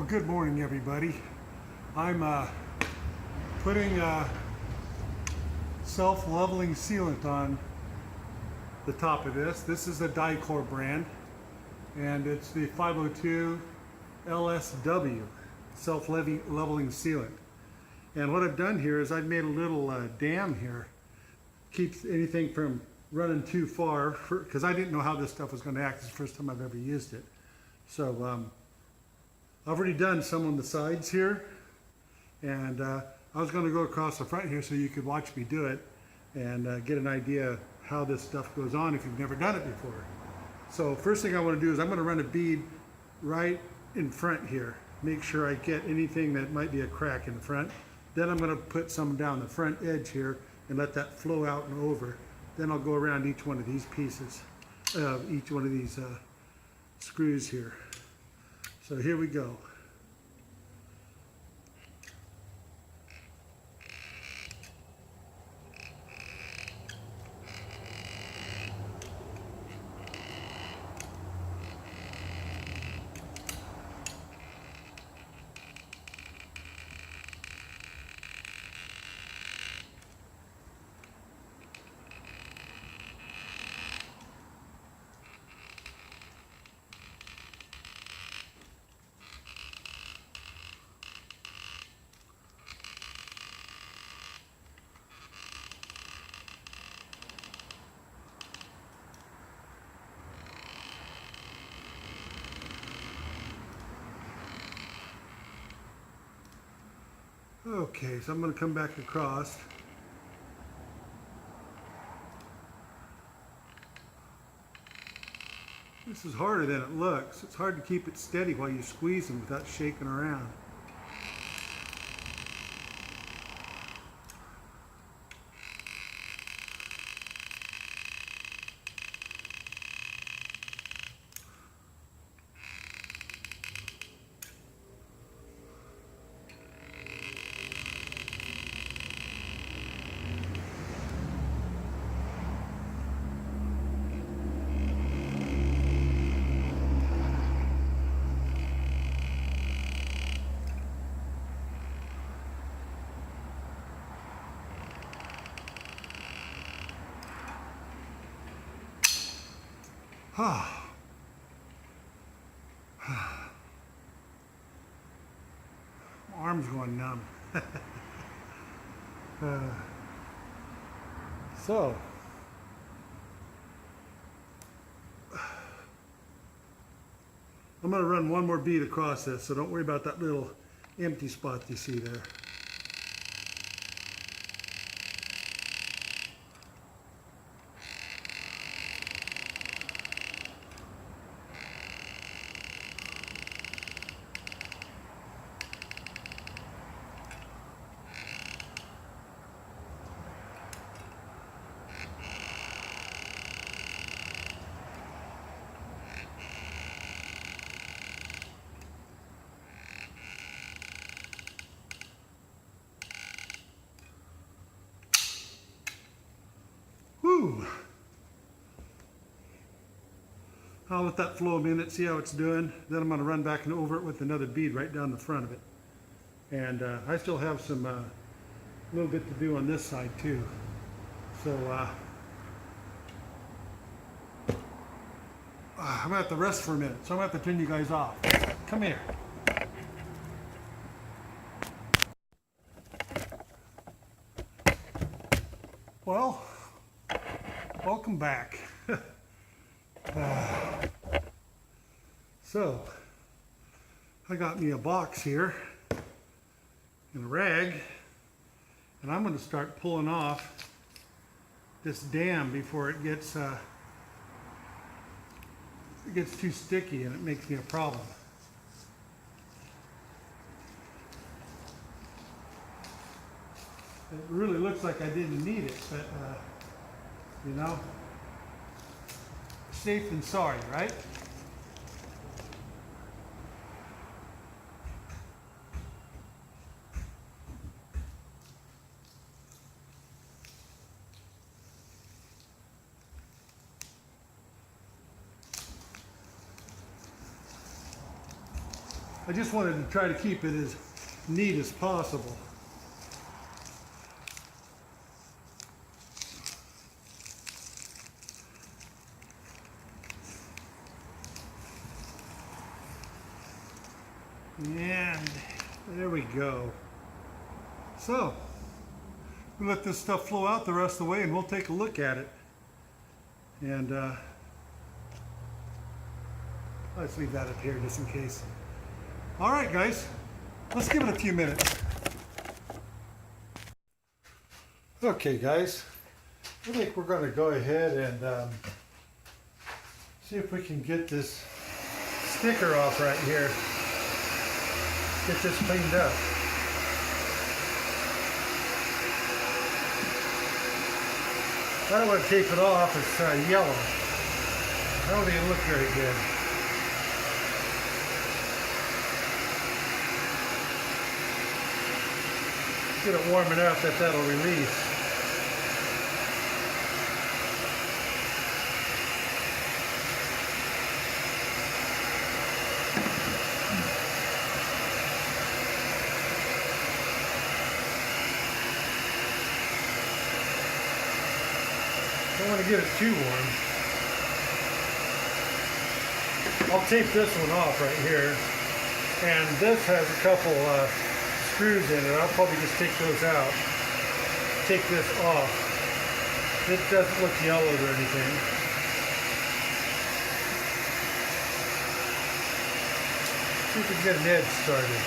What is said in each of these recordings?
Good morning, everybody. I'm putting self-leveling sealant on the top of this. This is a Dicor brand, and it's the 502 LSW self-leveling sealant. And what I've done here is I've made a little dam here, keeps anything from running too far, because I didn't know how this stuff was going to act. It's the first time I've ever used it. So I've already done some on the sides here, and I was going to go across the front here so you could watch me do it and get an idea how this stuff goes on if you've never done it before. So first thing I want to do is I'm going to run a bead right in front here, make sure I get anything that might be a crack in the front. Then I'm going to put some down the front edge here and let that flow out and over. Then I'll go around each one of these pieces, each one of these screws here. So here we go. Okay, so I'm going to come back across. This is harder than it looks. It's hard to keep it steady while you squeeze them without shaking around. My arm's going numb. So, I'm going to run one more bead across this, so don't worry about that little empty spot you see there. Whew. I'll let that flow a minute, see how it's doing. Then I'm going to run back and over it with another bead right down the front of it. And I still have some little bit to do on this side too. So I'm going to have to rest for a minute. So I'm going to have to turn you guys off. Come here. Well, welcome back. So, I got me a box here and a rag, and I'm going to start pulling off this dam before it gets too sticky and it makes me a problem. It really looks like I didn't need it, but you know, safe than sorry, right? I just wanted to try to keep it as neat as possible. And there we go. So, we'll let this stuff flow out the rest of the way and we'll take a look at it. And let's leave that up here just in case. All right, guys, let's give it a few minutes. Okay, guys, I think we're going to go ahead and see if we can get this sticker off right here. Get this cleaned up. I don't want to tape it off. It's yellow. I don't think it looks very good. Get it warm enough that that'll release. Don't want to get it too warm. I'll tape this one off right here, and this has a couple screws in it. I'll probably just take those out. Take this off. It doesn't look yellowed or anything. See if we can get an edge started.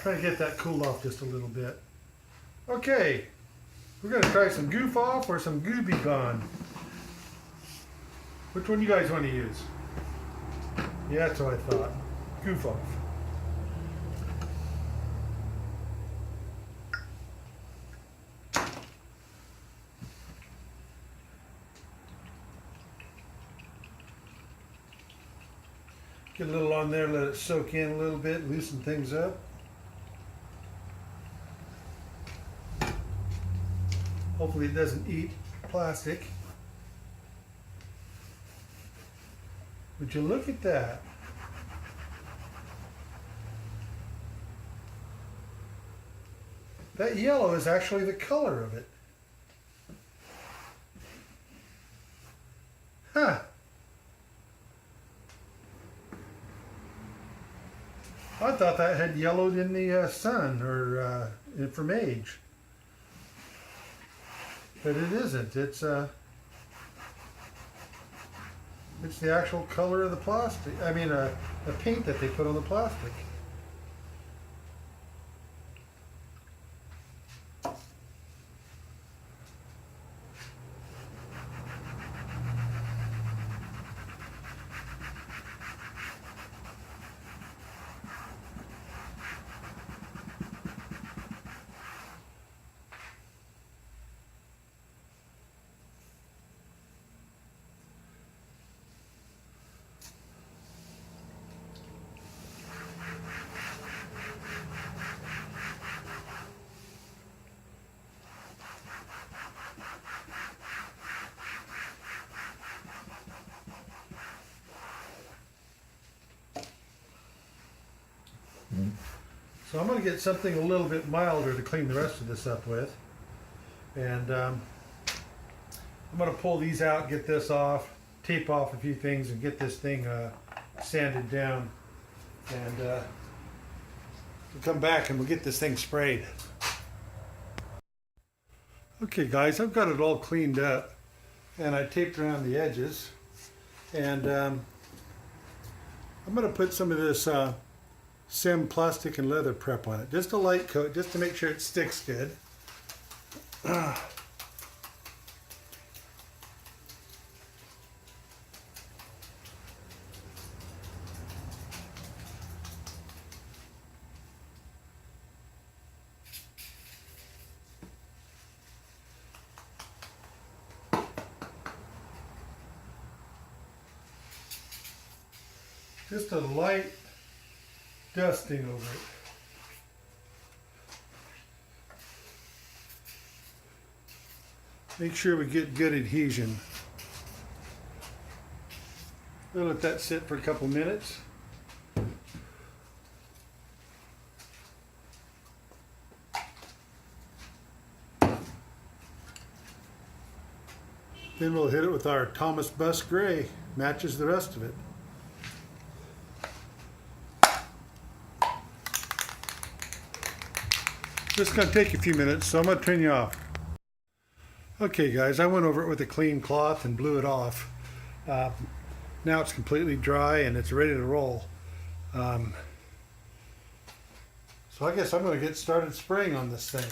Try to get that cooled off just a little bit. Okay, we're going to try some goof off or some goo be gone. Which one you guys want to use? Yeah, that's what I thought. Goof off. Get a little on there, let it soak in a little bit, loosen things up. Hopefully it doesn't eat plastic. Would you look at that? That yellow is actually the color of it. Huh. I thought that had yellowed in the sun or from age. But it isn't. It's the actual color of the plastic. I mean, the paint that they put on the plastic. So I'm going to get something a little bit milder to clean the rest of this up with. And I'm going to pull these out, get this off, tape off a few things, and get this thing sanded down. And we'll come back and we'll get this thing sprayed. Okay guys, I've got it all cleaned up and I taped around the edges, and I'm going to put some of this SEM plastic and leather prep on it, just a light coat, just to make sure it sticks good. Just a light dusting over it. Make sure we get good adhesion. We'll let that sit for a couple minutes. Then we'll hit it with our Thomas Bus Gray. Matches the rest of it. Just going to take a few minutes, so I'm going to turn you off. Okay guys, I went over it with a clean cloth and blew it off. Now it's completely dry and it's ready to roll. So I guess I'm going to get started spraying on this thing.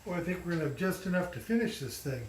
Well, I think we're going to have just enough to finish this thing.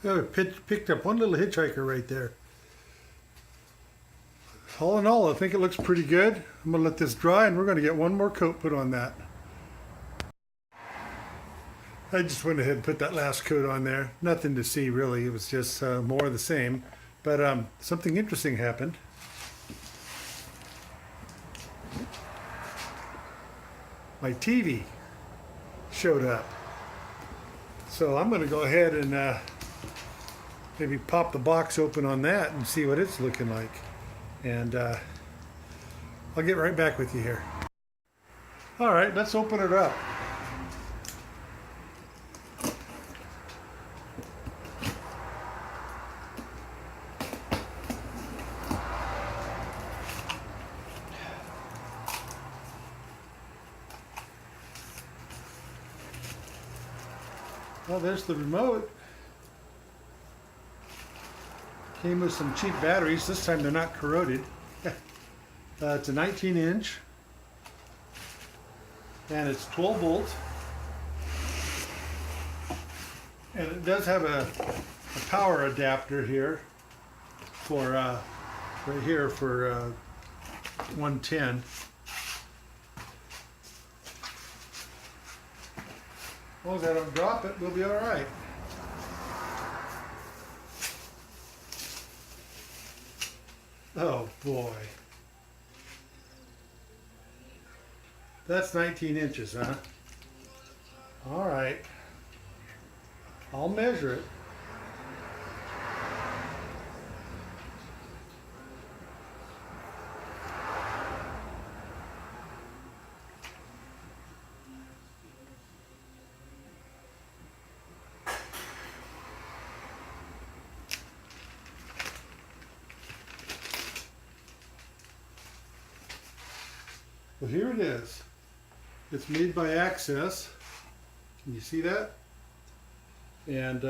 Yeah, we picked up one little hitchhiker right there. All in all, I think it looks pretty good. I'm going to let this dry and we're going to get one more coat put on that. I just went ahead and put that last coat on there. Nothing to see really, it was just more of the same. But something interesting happened. My TV showed up. So I'm going to go ahead and maybe pop the box open on that and see what it's looking like. And I'll get right back with you here. All right, let's open it up. Well, there's the remote. Came with some cheap batteries. This time they're not corroded. It's a 19-inch. And it's 12 volt. And it does have a power adapter here for right here for 110. As long as I don't drop it, we'll be all right. Oh boy. That's 19 inches, huh? All right. I'll measure it. Well, here it is. It's made by Axcess. Can you see that? And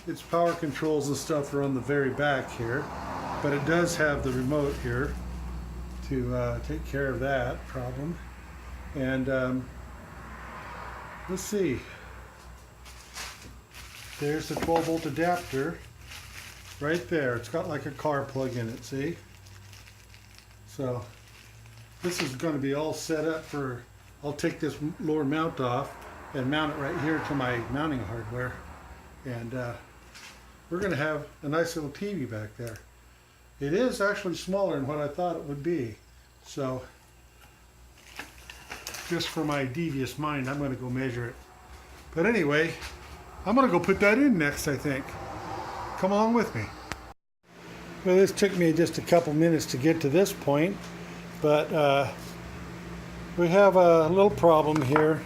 its power controls and stuff are on the very back here. But it does have the remote here to take care of that problem. And let's see. There's the 12 volt adapter right there. It's got like a car plug in it, see? So this is going to be all set up for, I'll take this lower mount off and mount it right here to my mounting hardware. And we're going to have a nice little TV back there. It is actually smaller than what I thought it would be. So just for my devious mind, I'm going to go measure it. But anyway, I'm going to go put that in next, I think. Come along with me. Well, this took me just a couple minutes to get to this point, but we have a little problem here.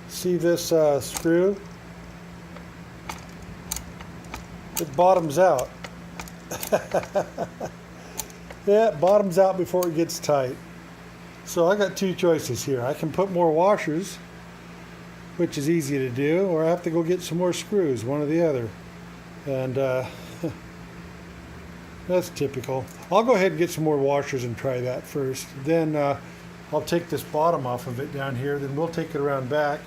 See this screw? It bottoms out. Yeah, it bottoms out before it gets tight. So I got two choices here. I can put more washers, which is easy to do, or I have to go get some more screws, one or the other. And that's typical. I'll go ahead and get some more washers and try that first. Then I'll take this bottom off of it down here, then we'll take it around back,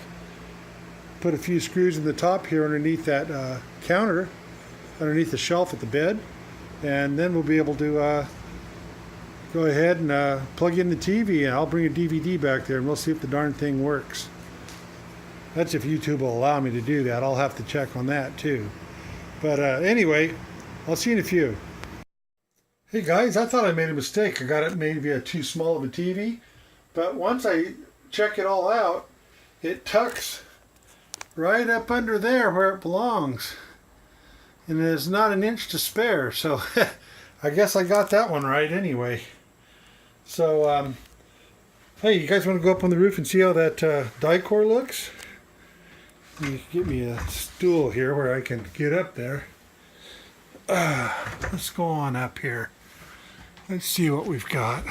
put a few screws in the top here underneath that counter, underneath the shelf at the bed, and then we'll be able to go ahead and plug in the TV, and I'll bring a DVD back there and we'll see if the darn thing works. That's if YouTube will allow me to do that. I'll have to check on that too. But anyway, I'll see you in a few. Hey guys, I thought I made a mistake. I got it maybe too small of a TV. But once I check it all out, it tucks right up under there where it belongs. And there's not an inch to spare. So I guess I got that one right anyway. So, hey, you guys want to go up on the roof and see how that Dicor looks? You get me a stool here where I can get up there. Let's go on up here. Let's see what we've got.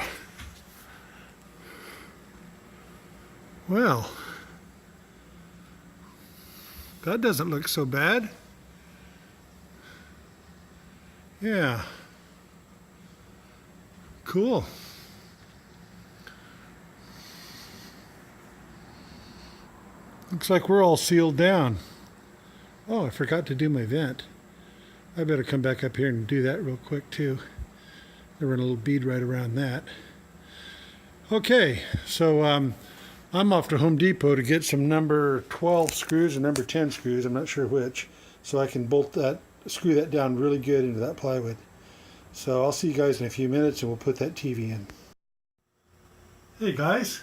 Well, that doesn't look so bad. Yeah. Cool. Looks like we're all sealed down. Oh, I forgot to do my vent. I better come back up here and do that real quick too. There run a little bead right around that. Okay, so I'm off to Home Depot to get some number 12 screws and number 10 screws, I'm not sure which, so I can screw that down really good into that plywood. So I'll see you guys in a few minutes and we'll put that TV in. Hey guys,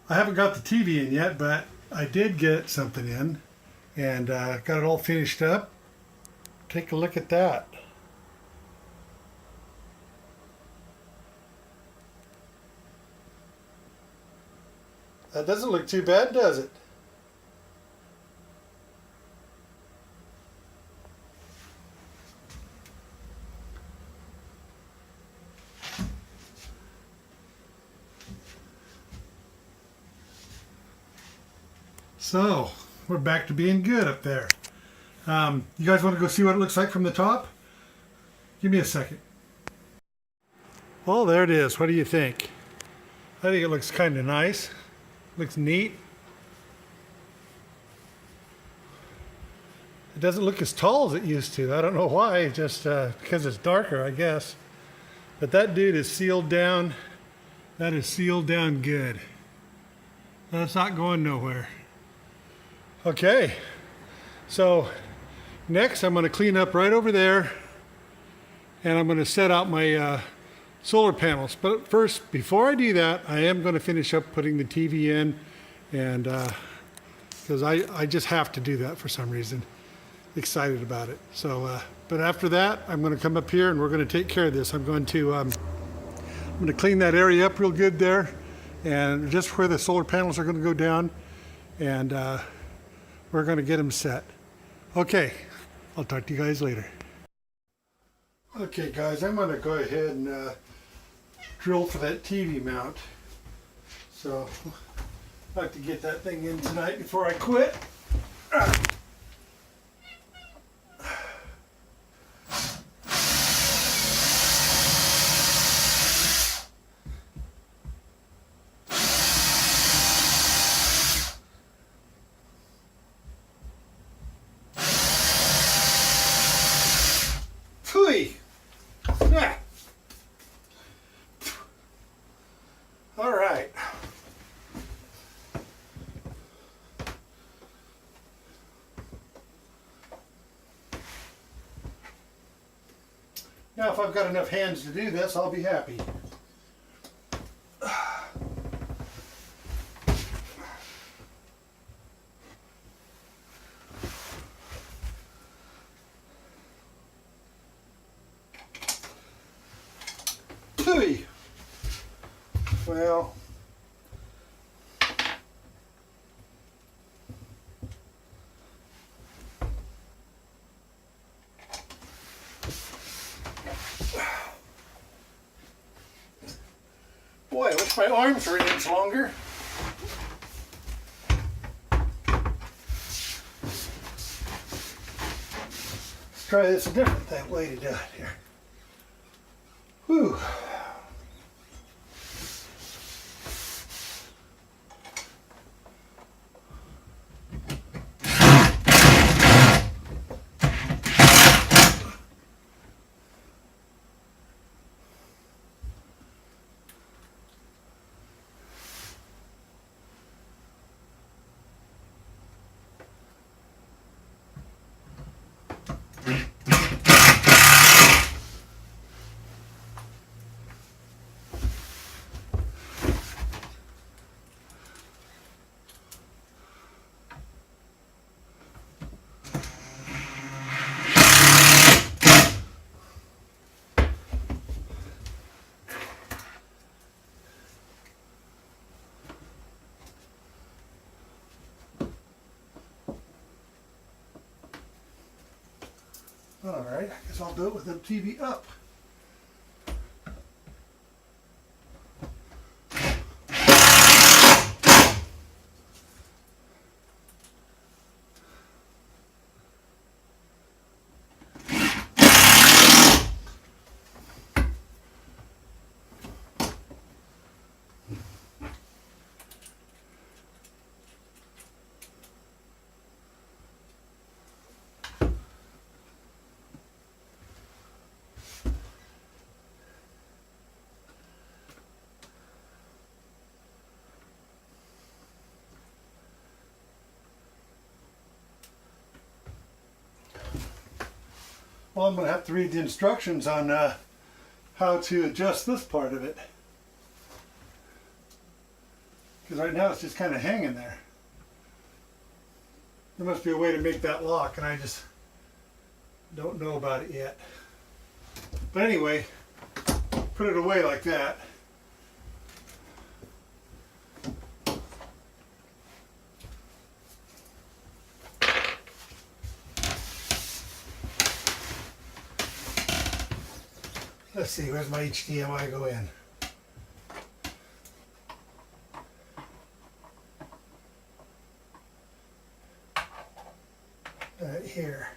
I haven't got the TV in yet, but I did get something in and got it all finished up. Take a look at that. That doesn't look too bad, does it? So, we're back to being good up there. You guys want to go see what it looks like from the top? Give me a second. Well, there it is. What do you think? I think it looks kind of nice. Looks neat. It doesn't look as tall as it used to. I don't know why, just because it's darker, I guess. But that dude is sealed down. That is sealed down good. That's not going nowhere. Okay, so next I'm going to clean up right over there and I'm going to set out my solar panels. But first, before I do that, I am going to finish up putting the TV in, and because I just have to do that for some reason. Excited about it. So, but after that, I'm going to come up here and we're going to take care of this. I'm going to clean that area up real good there, and just where the solar panels are going to go down, and we're going to get them set. Okay, I'll talk to you guys later. Okay guys, I'm going to go ahead and drill for that TV mount. So I'd like to get that thing in tonight before I quit. Yeah. All right. Now, if I've got enough hands to do this, I'll be happy. Well, boy, I wish my arms were an inch longer. Let's try this a different way to do it here. Whew. All right, I guess I'll do it with the TV up. Well, I'm going to have to read the instructions on how to adjust this part of it. Because right now it's just kind of hanging there. There must be a way to make that lock, and I just don't know about it yet. But anyway, put it away like that. Let's see, where's my HDMI go in? Right here.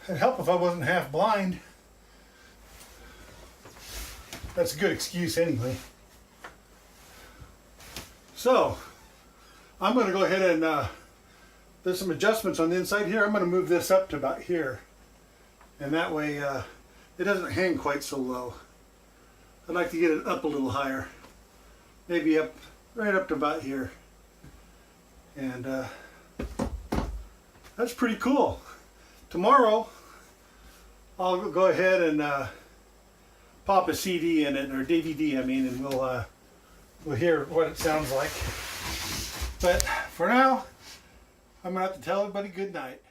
It'd help if I wasn't half blind. That's a good excuse anyway. So, I'm going to go ahead and, there's some adjustments on the inside here. I'm going to move this up to about here. And that way it doesn't hang quite so low. I'd like to get it up a little higher. Maybe up, right up to about here. And that's pretty cool. Tomorrow, I'll go ahead and pop a CD in it, or DVD, I mean, and we'll hear what it sounds like. But for now, I'm going to have to tell everybody good night.